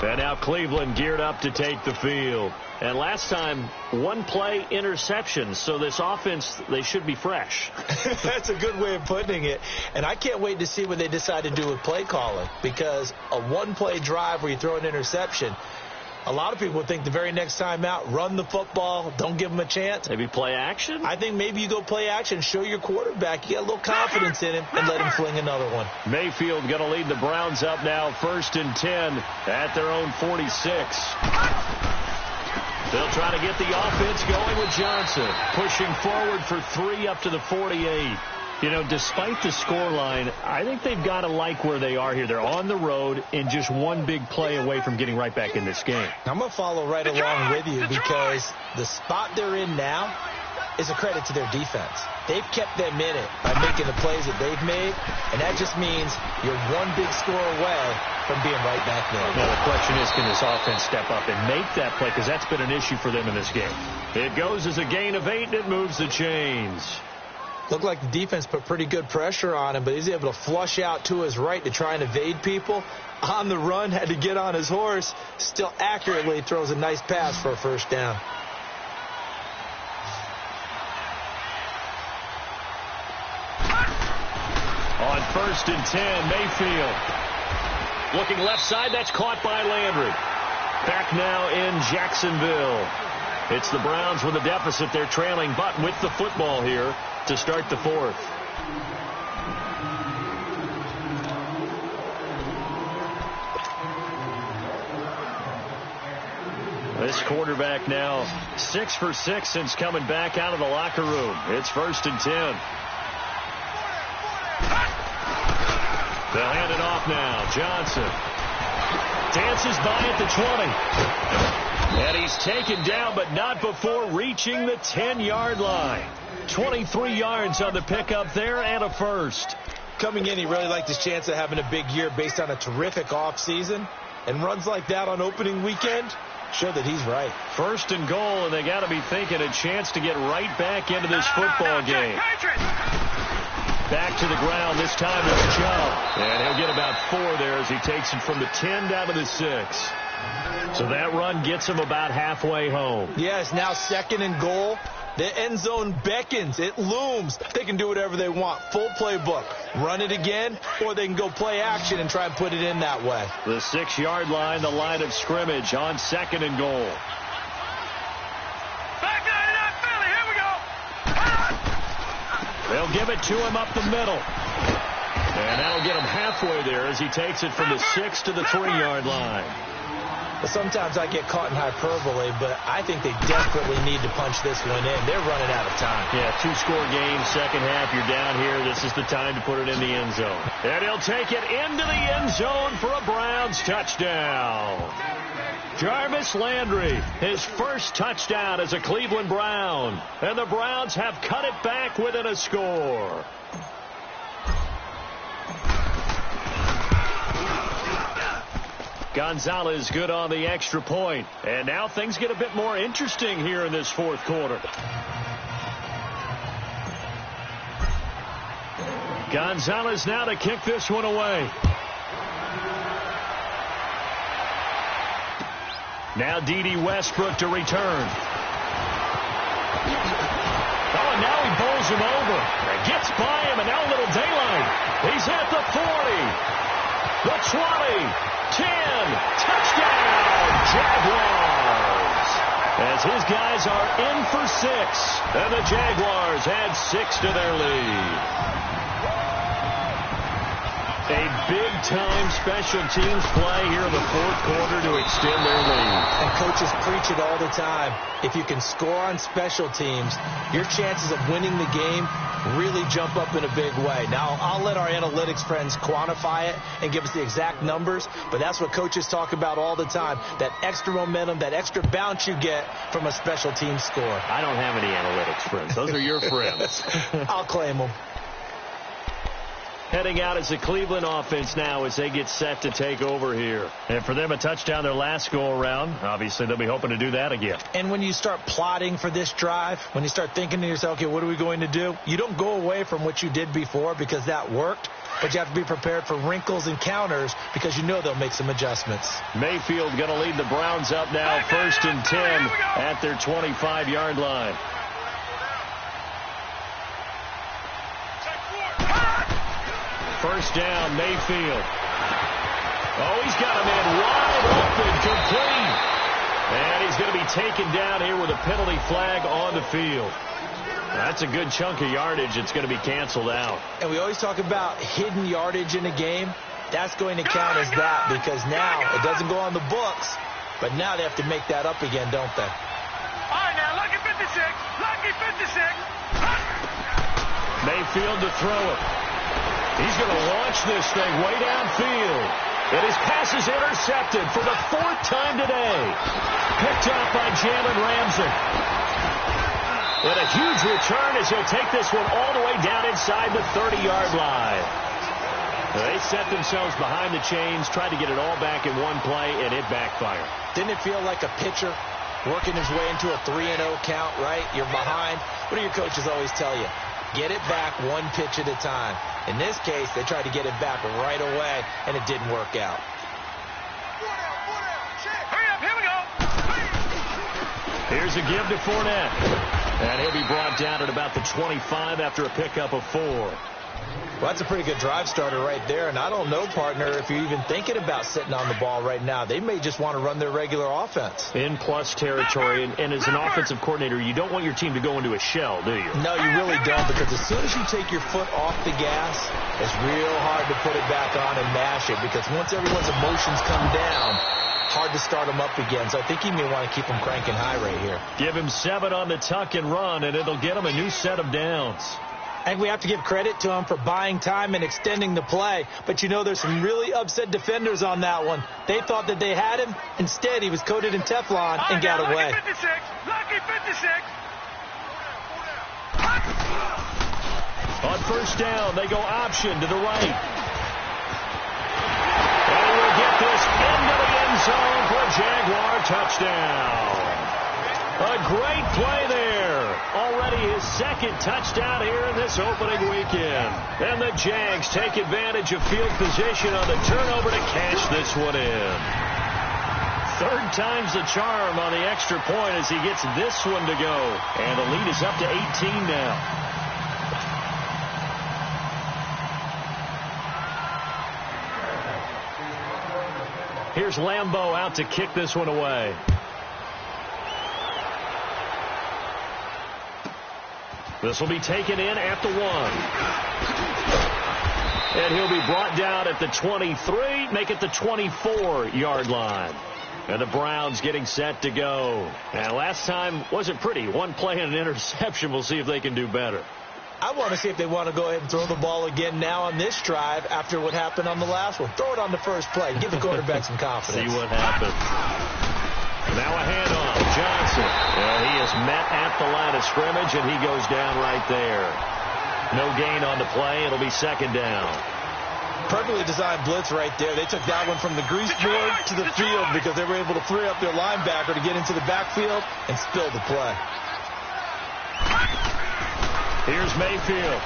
And now Cleveland geared up to take the field. And last time, 1 play interception. So this offense, they should be fresh. That's a good way of putting it. And I can't wait to see what they decide to do with play calling. Because a 1-play drive where you throw an interception, a lot of people think the very next time out, run the football, don't give them a chance. Maybe play action? I think maybe you go play action, show your quarterback, you got a little confidence in him, and let him fling another one. Mayfield going to lead the Browns up now, 1st and 10 at their own 46. They'll try to get the offense going with Johnson, pushing forward for 3 up to the 48. You know, despite the scoreline, I think they've got to like where they are here. They're on the road and just 1 big play away from getting right back in this game. I'm going to follow right along with you because the spot they're in now is a credit to their defense. They've kept them in it by making the plays that they've made, and that just means you're 1 big score away from being right back there. Now the question is, can this offense step up and make that play? Because that's been an issue for them in this game. It goes as a gain of 8, and it moves the chains. Looked like the defense put pretty good pressure on him, but he's able to flush out to his right to try and evade people. On the run, had to get on his horse. Still accurately throws a nice pass for a 1st down. On 1st and 10, Mayfield. Looking left side, that's caught by Landry. Back now in Jacksonville. It's the Browns with a deficit. They're trailing, but with the football here to start the 4th. This quarterback now 6 for 6 since coming back out of the locker room. It's 1st and 10. They'll hand it off now. Johnson dances by at the 20. And he's taken down, but not before reaching the 10-yard line. 23 yards on the pickup there and a 1st. Coming in, he really liked his chance of having a big year based on a terrific offseason. And runs like that on opening weekend show that he's right. 1st and goal, and they got to be thinking a chance to get right back into this football game. Back to the ground. This time it's Chubb. And he'll get about 4 there as he takes it from the 10 down to the 6. So that run gets him about halfway home. Yes, now 2nd and goal. The end zone beckons. It looms. They can do whatever they want. Full playbook. Run it again, or they can go play action and try and put it in that way. The 6-yard line, the line of scrimmage on 2nd and goal. They'll give it to him up the middle. And that'll get him halfway there as he takes it from the 6 to the 3-yard line. Well, sometimes I get caught in hyperbole, but I think they desperately need to punch this one in. They're running out of time. Yeah, two-score game, second half. You're down here. This is the time to put it in the end zone. And he'll take it into the end zone for a Browns touchdown. Jarvis Landry, his first touchdown as a Cleveland Brown. And the Browns have cut it back within a score. Gonzalez good on the extra point. And now things get a bit more interesting here in this fourth quarter. Gonzalez now to kick this one away. Now D.D. Westbrook to return. Oh, and now he bowls him over. It gets by him, and now a little daylight. He's at the 40, the 20, 10, touchdown, Jaguars. As his guys are in for 6, and the Jaguars add 6 to their lead. A big-time special teams play here in the fourth quarter to extend their lead. And coaches preach it all the time. If you can score on special teams, your chances of winning the game really jump up in a big way. Now, I'll let our analytics friends quantify it and give us the exact numbers, but that's what coaches talk about all the time, that extra momentum, that extra bounce you get from a special team score. I don't have any analytics friends. Those are your friends. I'll claim them. Heading out as the Cleveland offense now as they get set to take over here. And for them, a touchdown their last go-around. Obviously, they'll be hoping to do that again. And when you start plotting for this drive, when you start thinking to yourself, okay, what are we going to do? You don't go away from what you did before because that worked, but you have to be prepared for wrinkles and counters because you know they'll make some adjustments. Mayfield going to lead the Browns up now, 1st and 10 at their 25-yard line. First down, Mayfield. Oh, he's got a man wide open, complete. And he's going to be taken down here with a penalty flag on the field. That's a good chunk of yardage. It's going to be canceled out. And we always talk about hidden yardage in a game. That's going to count as that because now it doesn't go on the books, but now they have to make that up again, don't they? All right, now, lucky 56. Lucky 56. Mayfield to throw it. He's going to launch this thing way downfield. And his pass is intercepted for the 4th time today. Picked up by Jalen Ramsey. And a huge return as he'll take this one all the way down inside the 30-yard line. They set themselves behind the chains, tried to get it all back in one play, and it backfired. Didn't it feel like a pitcher working his way into a 3-0 count, right? You're behind. What do your coaches always tell you? Get it back one pitch at a time. In this case, they tried to get it back right away, and it didn't work out. Hurry up, here we go. Here's a give to Fournette. And he'll be brought down at about the 25 after a pickup of 4. Well, that's a pretty good drive starter right there. And I don't know, partner, if you're even thinking about sitting on the ball right now. They may just want to run their regular offense. In plus territory. And as an offensive coordinator, you don't want your team to go into a shell, do you? No, you really don't, because as soon as you take your foot off the gas, it's real hard to put it back on and mash it, because once everyone's emotions come down, hard to start them up again. So I think you may want to keep them cranking high right here. Give him 7 on the tuck and run, and it'll get him a new set of downs. I think we have to give credit to him for buying time and extending the play. But, you know, there's some really upset defenders on that one. They thought that they had him. Instead, he was coated in Teflon and got away. Lucky 56. Lucky 56. On first down, they go option to the right. And we'll get this into the end zone for a Jaguar touchdown. A great play there. Already his 2nd touchdown here in this opening weekend. And the Jags take advantage of field position on the turnover to cash this one in. 3rd time's the charm on the extra point as he gets this one to go. And the lead is up to 18 now. Here's Lambeau out to kick this one away. This will be taken in at the 1. And he'll be brought down at the 23, make it the 24-yard line. And the Browns getting set to go. And last time wasn't pretty. One play and an interception. We'll see if they can do better. I want to see if they want to go ahead and throw the ball again now on this drive after what happened on the last one. Throw it on the first play. Give the quarterback some confidence. See what happens. Now a handoff. Johnson. And he is met at the line of scrimmage, and he goes down right there. No gain on the play. It'll be second down. Perfectly designed blitz right there. They took that one from the grease board to the field because they were able to free up their linebacker to get into the backfield and spill the play. Here's Mayfield.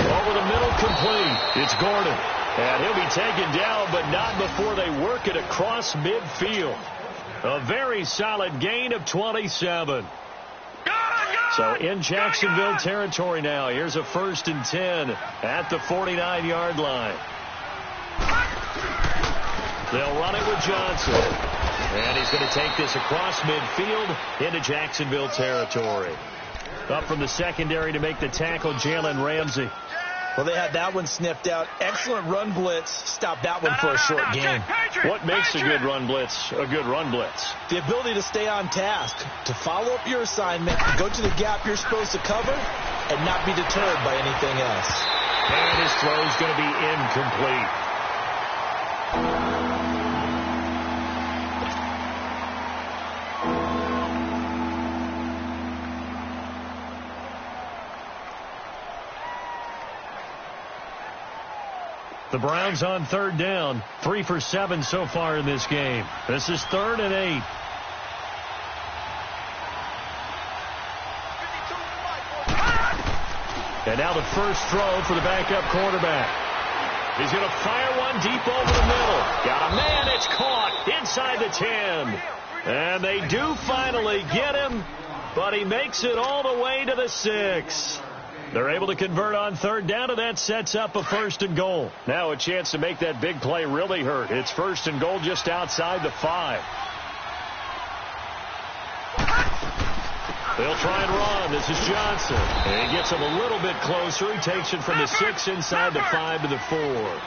Over the middle, complete. It's Gordon. And he'll be taken down, but not before they work it across midfield. A very solid gain of 27. So in Jacksonville territory now. Here's a 1st and 10 at the 49-yard line. They'll run it with Johnson. And he's going to take this across midfield into Jacksonville territory. Up from the secondary to make the tackle, Jalen Ramsey. Well, they had that one sniffed out. Excellent run blitz. Stopped that one for a short gain. What makes a good run blitz a good run blitz? The ability to stay on task, to follow up your assignment, go to the gap you're supposed to cover, and not be deterred by anything else. And his throw's going to be incomplete. The Browns on 3rd down. 3 for 7 so far in this game. This is 3rd and 8. And now the first throw for the backup quarterback. He's going to fire one deep over the middle. Got a man. It's caught inside the 10. And they do finally get him, but he makes it all the way to the 6. They're able to convert on 3rd down, and that sets up a 1st and goal. Now a chance to make that big play really hurt. It's 1st and goal just outside the 5. They'll try and run. This is Johnson. And he gets him a little bit closer. He takes it from the 6 inside the 5 to the 4.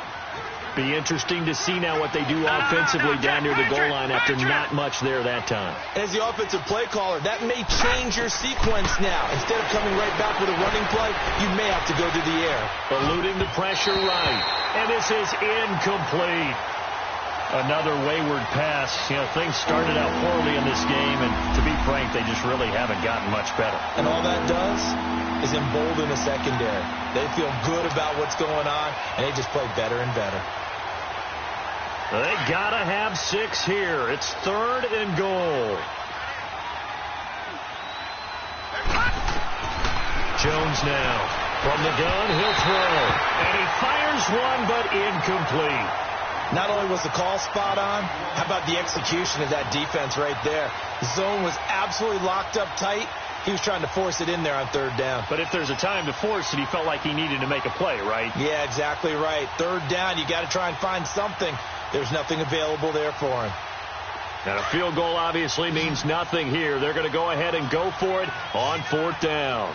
Be interesting to see now what they do offensively down near the goal line after not much there that time. As the offensive play caller, that may change your sequence now. Instead of coming right back with a running play, you may have to go to the air. Eluding the pressure right. And this is incomplete. Another wayward pass. You know, things started out poorly in this game, and to be frank, they just really haven't gotten much better. And all that does is embolden the secondary. They feel good about what's going on, and they just play better and better. They gotta have 6 here. It's 3rd and goal. Jones now from the gun. He'll throw. And he fires one, but incomplete. Not only was the call spot on, how about the execution of that defense right there? The zone was absolutely locked up tight. He was trying to force it in there on 3rd down. But if there's a time to force it, he felt like he needed to make a play, right? Yeah, exactly right. 3rd down, you got to try and find something. There's nothing available there for him. And a field goal obviously means nothing here. They're going to go ahead and go for it on 4th down.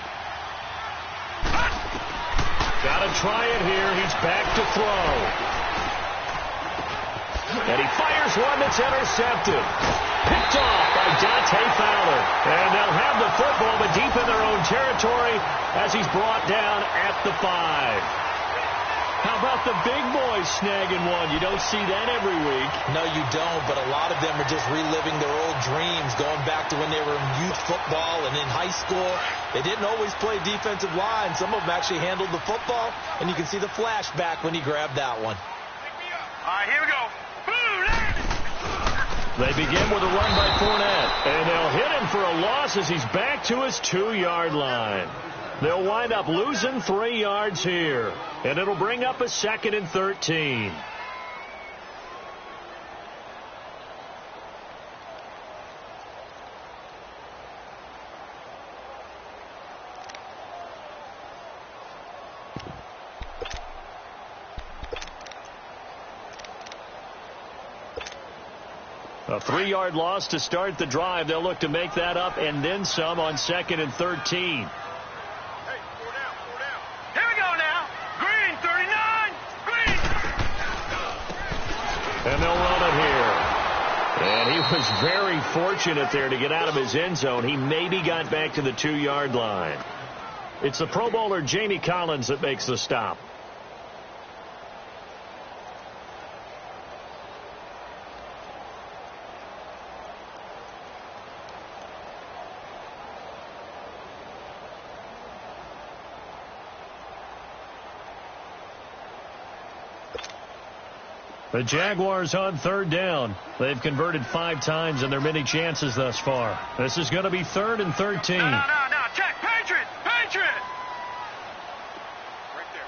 Got to try it here. He's back to throw. And he fires one that's intercepted. Picked off by Dante Fowler. And they'll have the football, but deep in their own territory as he's brought down at the 5. How about the big boys snagging one? You don't see that every week. No, you don't, but a lot of them are just reliving their old dreams, going back to when they were in youth football and in high school. They didn't always play defensive line. Some of them actually handled the football, and you can see the flashback when he grabbed that one. All right, here we go. They begin with a run by Fournette, and they'll hit him for a loss as he's back to his 2-yard line. They'll wind up losing 3 yards here, and it'll bring up a 2nd and 13. A 3-yard loss to start the drive. They'll look to make that up and then some on 2nd and 13. And they'll run it here. And he was very fortunate there to get out of his end zone. He maybe got back to the 2-yard line. It's the Pro Bowler Jamie Collins that makes the stop. The Jaguars on 3rd down. They've converted 5 times in their many chances thus far. This is going to be 3rd and 13. No. Check. Patriot. Right there.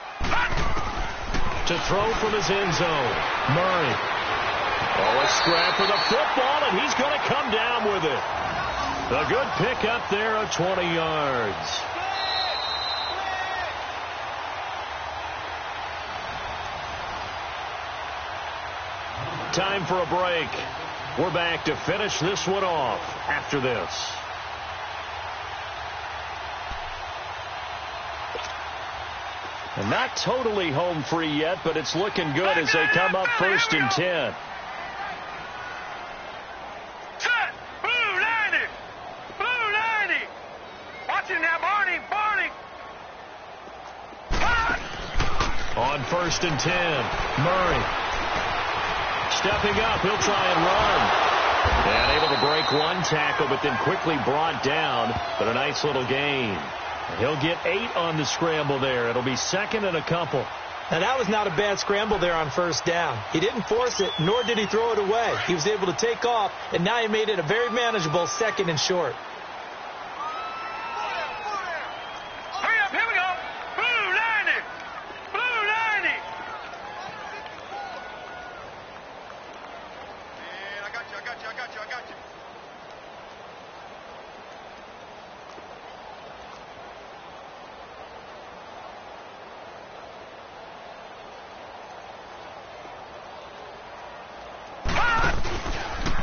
To throw from his end zone. Murray. Oh, a scrap for the football, and he's going to come down with it. A good pickup there of 20 yards. Time for a break. We're back to finish this one off after this. And not totally home free yet, but it's looking good as they come up 1st and 10. Set. Blue 90. Watching now, Barney. On 1st and 10, Murray. Stepping up, he'll try and run. And able to break one tackle, but then quickly brought down. But a nice little gain. And he'll get 8 on the scramble there. It'll be 2nd and a couple. Now, that was not a bad scramble there on 1st down. He didn't force it, nor did he throw it away. He was able to take off, and now he made it a very manageable 2nd and short. Hurry up, here we go. Blue 90. Man, I got you.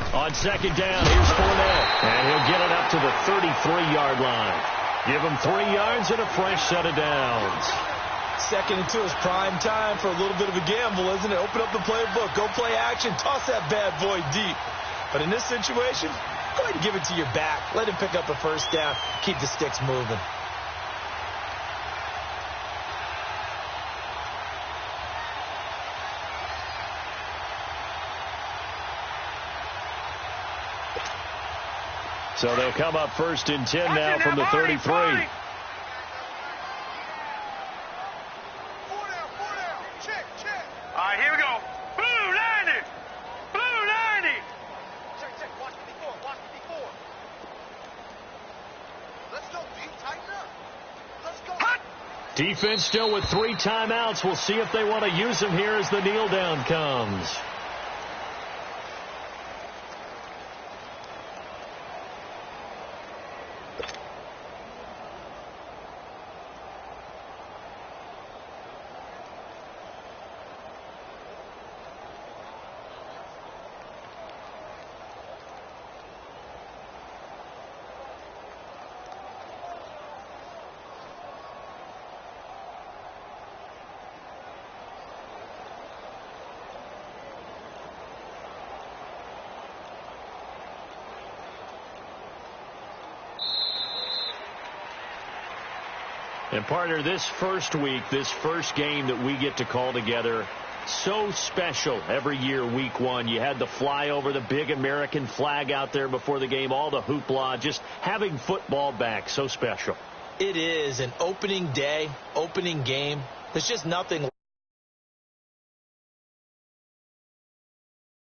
On 2nd down, here's Fournette. And he'll get it up to the 33-yard line. Give him 3 yards and a fresh set of downs. 2nd and 2 is prime time for a little bit of a gamble, isn't it? Open up the playbook, go play action, toss that bad boy deep. But in this situation, go ahead and give it to your back. Let him pick up a 1st down, keep the sticks moving. So they'll come up 1st and 10 now from the 33. 4 down. Check. All right, here we go. Blue 90. Check. Watch me before. Let's go, D. Tighten up. Let's go. Hot. Defense still with 3 timeouts. We'll see if they want to use them here as the kneel down comes. And partner, this first week, this first game that we get to call together, so special every year, week 1. You had the flyover, the big American flag out there before the game, all the hoopla, just having football back, so special. It is an opening day, opening game. There's just nothing